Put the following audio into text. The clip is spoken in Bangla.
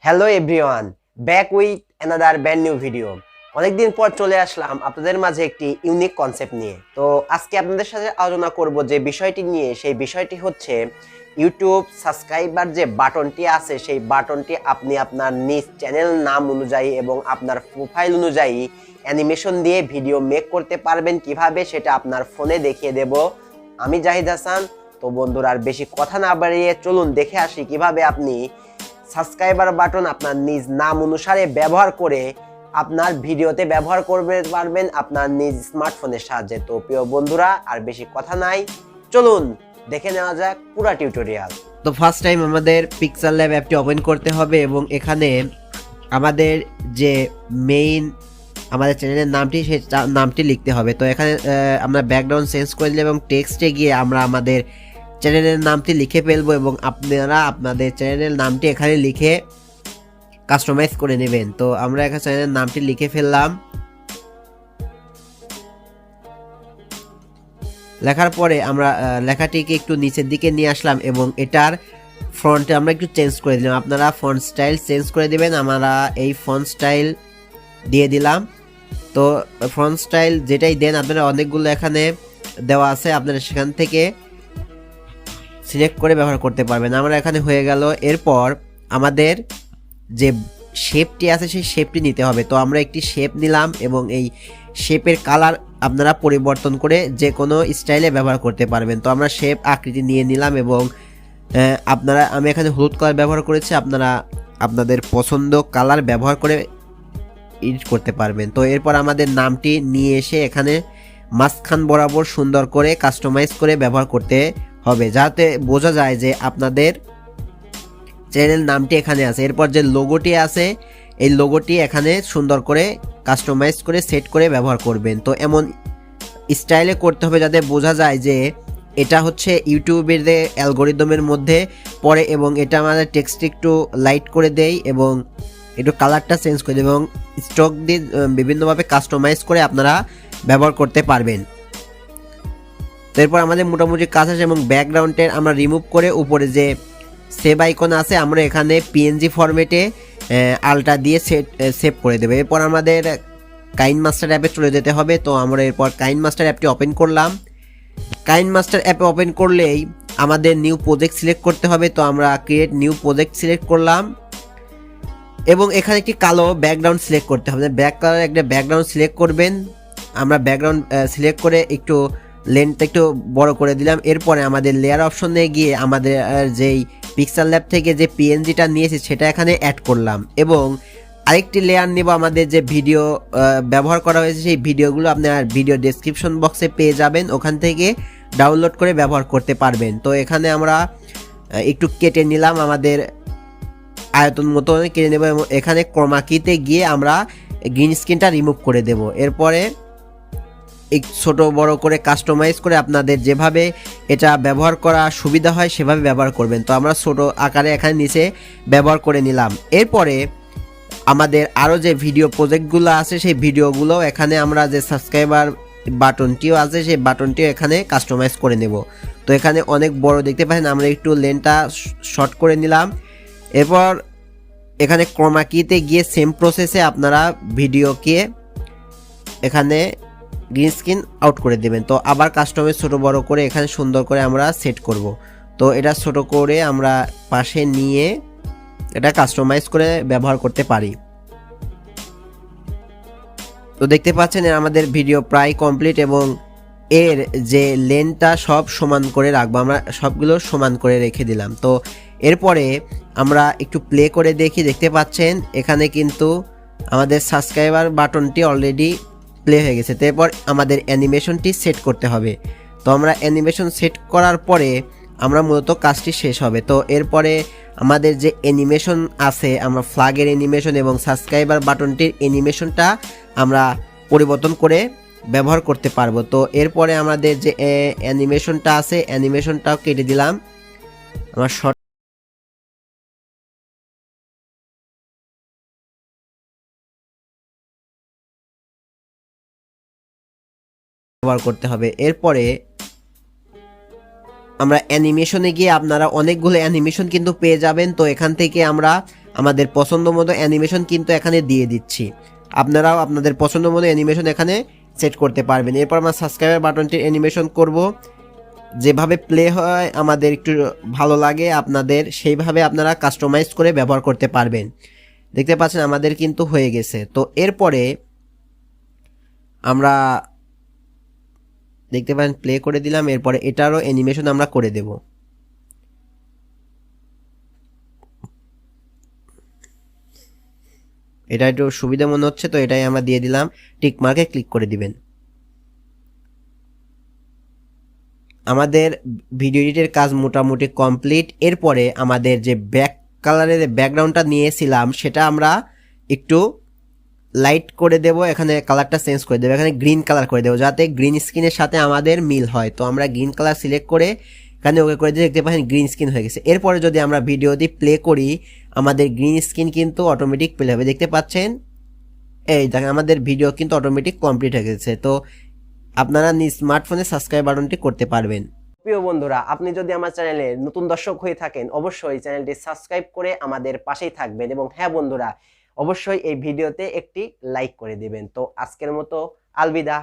Hello everyone, back with another brand new video. অনেকদিন পর চলে আসলাম আপনাদের মাঝে একটি ইউনিক কনসেপ্ট নিয়ে। তো আজকে আপনাদের সাথে আলোচনা করব যে বিষয়টি নিয়ে, সেই বিষয়টি হচ্ছে ইউটিউব সাবস্ক্রাইবার যে বাটনটি আছে, সেই বাটনটি আপনি আপনার নিজ চ্যানেল নাম অনুযায়ী এবং আপনার প্রোফাইল অনুযায়ী অ্যানিমেশন দিয়ে ভিডিও মেক করতে পারবেন কিভাবে, সেটা আপনার ফোনে দেখিয়ে দেব আমি জাহিদ হাসান। তো বন্ধুরা, আর বেশি কথা না বাড়িয়ে চলুন দেখে আসি কিভাবে আপনি সাবস্ক্রাইবার বাটন আপনার নিজ নাম অনুসারে ব্যবহার করে আপনার ভিডিওতে ব্যবহার করতে পারবেন আপনার নিজ স্মার্টফোনের সাহায্যে। তো প্রিয় বন্ধুরা, আর বেশি কথা নাই, চলুন দেখে নেওয়া যাক পুরো টিউটোরিয়াল। তো ফার্স্ট টাইম আমাদের পিক্সেল ল্যাব অ্যাপটি ওপেন করতে হবে এবং এখানে আমাদের যে মেইন আমাদের চ্যানেলের নামটি, সেই নামটি লিখতে হবে। তো এখানে আমরা ব্যাকগ্রাউন্ড চেঞ্জ করে দিলাম এবং টেক্সটে গিয়ে আমরা আমাদের চ্যানেলের নামটি লিখে ফেলবো এবং আপনারা আপনাদের চ্যানেলের নামটি এখানে লিখে কাস্টমাইজ করে নেবেন। তো আমরা এখানে চ্যানেলের নামটি লিখে ফেললাম। লেখার পরে আমরা লেখাটিকে একটু নিচের দিকে নিয়ে আসলাম এবং এটার ফন্টে আমরা একটু চেঞ্জ করে দিলাম। আপনারা ফন্ট স্টাইল চেঞ্জ করে দিবেন। আমরা এই ফন্ট স্টাইল দিয়ে দিলাম। তো ফন্ট স্টাইল যেটাই দেন, আপনারা অনেকগুলো এখানে দেওয়া আছে, আপনারা সেখান থেকে সিলেক্ট করে ব্যবহার করতে পারবেন। আমরা এখানে হয়ে গেল। এরপর আমাদের যে শেপটি আছে সেই শেপটি নিতে হবে। তো আমরা একটি শেপ নিলাম এবং এই শেপের কালার আপনারা পরিবর্তন করে যে কোনো স্টাইলে ব্যবহার করতে পারবেন। তো আমরা শেপ আকৃতি নিয়ে নিলাম এবং আমি এখানে হলুদ কালার ব্যবহার করেছি, আপনারা আপনাদের পছন্দ কালার ব্যবহার করে এডিট করতে পারবেন। তো এরপর আমাদের নামটি নিয়ে এসে এখানে মাঝখান বরাবর সুন্দর করে কাস্টমাইজ করে ব্যবহার করতে হবে, যাতে বোঝা যায় যে আপনাদের চ্যানেল নামটি এখানে আছে। এরপর যে লোগোটি আছে, এই লোগোটি এখানে সুন্দর করে কাস্টমাইজ করে সেট করে ব্যবহার করবেন। তো এমন স্টাইলে করতে হবে যাতে বোঝা যায় যে এটা হচ্ছে ইউটিউবের যে অ্যালগোরিদমের মধ্যে পড়ে এবং এটা আমাদের টেক্সট একটু লাইট করে দেয় এবং একটু কালারটা চেঞ্জ করে দেয় এবং স্টক দিয়ে বিভিন্নভাবে কাস্টমাইজ করে আপনারা ব্যবহার করতে পারবেন। তো এরপর আমাদের মোটামুটি কাজ আছে এবং ব্যাকগ্রাউন্ডের আমরা রিমুভ করে উপরে যে সেভ আইকন আছে আমরা এখানে পিএনজি ফরম্যাটে আলটা দিয়ে সেভ করে দেবে। এরপর আমাদের কাইন মাস্টার অ্যাপে চলে যেতে হবে। তো আমরা এরপর কাইন মাস্টার অ্যাপটি ওপেন করলাম। কাইন মাস্টার অ্যাপে ওপেন করলেই আমাদের নিউ প্রজেক্ট সিলেক্ট করতে হবে। তো আমরা ক্রিয়েট নিউ প্রজেক্ট সিলেক্ট করলাম এবং এখানে একটি কালো ব্যাকগ্রাউন্ড সিলেক্ট করতে হবে। ব্ল্যাক কালার একটা ব্যাকগ্রাউন্ড সিলেক্ট করবেন। আমরা ব্যাকগ্রাউন্ড সিলেক্ট করে একটু লেন্থটা একটু বড় করে দিলাম। এরপরে আমাদের লেয়ার অপশনে গিয়ে আমাদের যেই পিক্সেল ল্যাব থেকে যে পিএনজিটা নিয়েছি সেটা এখানে অ্যাড করলাম এবং আরেকটি লেয়ার নেব। আমাদের যে ভিডিও ব্যবহার করা হয়েছে সেই ভিডিওগুলো আপনার ভিডিও ডেসক্রিপশন বক্সে পেয়ে যাবেন, ওখান থেকে ডাউনলোড করে ব্যবহার করতে পারবেন। তো এখানে আমরা একটু কেটে নিলাম, আমাদের আয়তন মতো কেটে নেব এবং এখানে ক্রোমা কিতে গিয়ে আমরা গ্রিন স্ক্রিনটা রিমুভ করে দেব। এরপরে ছোট বড় করে কাস্টমাইজ করে আপনাদের যেভাবে এটা ব্যবহার করা সুবিধা হয় সেভাবে ব্যবহার করবেন। তো আমরা ছোট আকারে এখানে নিচে ব্যবহার করে নিলাম। এরপরে আমাদের আরও যে ভিডিও প্রজেক্টগুলো আছে সেই ভিডিওগুলো এখানে আমরা যে সাবস্ক্রাইবার বাটনটিও আছে সেই বাটনটিও এখানে কাস্টমাইজ করে নেব। তো এখানে অনেক বড় দেখতে পাচ্ছেন, আমরা একটু লেনটা শর্ট করে নিলাম। এরপর এখানে ক্রোমা কিতে গিয়ে সেম প্রসেসে আপনারা ভিডিওকে এখানে গ্রিন স্ক্রিন আউট করে দেবেন। তো আবার কাস্টমাইজ ছোট বড় করে এখানে সুন্দর করে আমরা সেট করব। তো এটা ছোট করে আমরা পাশে নিয়ে এটা কাস্টমাইজ করে ব্যবহার করতে পারি। তো দেখতে পাচ্ছেন আমাদের ভিডিও প্রায় কমপ্লিট এবং এর যে লেনটা সব সমান করে রাখবো, আমরা সবগুলো সমান করে রেখে দিলাম। তো এরপরে আমরা একটু প্লে করে দেখতে পাচ্ছেন এখানে কিন্তু আমাদের সাবস্ক্রাইবার বাটনটি অলরেডি প্লে হয়ে গেছে। তো এরপর আমাদের অ্যানিমেশনটি সেট করতে হবে। তো আমরা অ্যানিমেশন সেট করার পরে আমরা মূলত কাজটি শেষ হবে। তো এরপরে আমাদের যে অ্যানিমেশন আছে, আমরা ফ্ল্যাগের অ্যানিমেশন এবং সাবস্ক্রাইবার বাটনটির অ্যানিমেশনটা আমরা পরিবর্তন করে ব্যবহার করতে পারবো। তো এরপরে আমাদের যে অ্যানিমেশনটা আছে অ্যানিমেশনটাও কেটে দিলাম। আমার শর্ট ব্যবহার করতে হবে। এরপরে আমরা অ্যানিমেশনে গিয়ে আপনারা অনেকগুলো অ্যানিমেশন কিন্তু পেয়ে যাবেন। তো এখান থেকে আমরা আমাদের পছন্দ মতো অ্যানিমেশন কিন্তু এখানে দিয়ে দিচ্ছি। আপনারাও আপনাদের পছন্দ মতো অ্যানিমেশন এখানে সেট করতে পারবেন। এরপর আমরা সাবস্ক্রাইবার বাটনটির অ্যানিমেশন করব, যেভাবে প্লে হয় আমাদের একটু ভালো লাগে আপনাদের, সেইভাবে আপনারা কাস্টমাইজ করে ব্যবহার করতে পারবেন। দেখতে পাচ্ছেন আমাদের কিন্তু হয়ে গেছে। তো এরপরে আমরা দেখতে পাচ্ছেন প্লে করে দিলাম, এরপরে এটারও অ্যানিমেশন আমরা করে দেব। এটা একটু সুবিধা মনে হচ্ছে, তো এটাই আমরা দিয়ে দিলাম, টিক মার্কে ক্লিক করে দিবেন। আমাদের ভিডিও এডিটের কাজ মোটামুটি কমপ্লিট। এরপরে আমাদের যে ব্যাক কালারের ব্যাকগ্রাউন্ডটা নিয়েছিলাম সেটা আমরা একটু লাইট করে দেব, এখানে কালারটা চেঞ্জ করে দেবো, এখানে গ্রিন কালার করে দেবো যাতে গ্রিন স্ক্রিনের সাথে আমাদের মিল হয়। তো আমরা গ্রিন কালার সিলেক্ট করে এখানে ওকে করে দিয়ে দেখতে পাচ্ছেন গ্রিন স্ক্রিন হয়ে গেছে। এরপরে যদি আমরা ভিডিওটি প্লে করি আমাদের গ্রিন স্ক্রিন কিন্তু অটোমেটিক প্লে হবে, দেখতে পাচ্ছেন। এই দেখেন আমাদের ভিডিও কিন্তু অটোমেটিক কমপ্লিট হয়ে গেছে। তো আপনারা নিজ স্মার্টফোনে সাবস্ক্রাইব বাটনটি করতে পারবেন। প্রিয় বন্ধুরা, আপনি যদি আমার চ্যানেলে নতুন দর্শক হয়ে থাকেন অবশ্যই চ্যানেলটি সাবস্ক্রাইব করে আমাদের পাশেই থাকবেন, এবং হ্যাঁ বন্ধুরা অবশ্যই এই ভিডিওতে একটি লাইক করে দিবেন। তো আজকের মতো আলবিদা।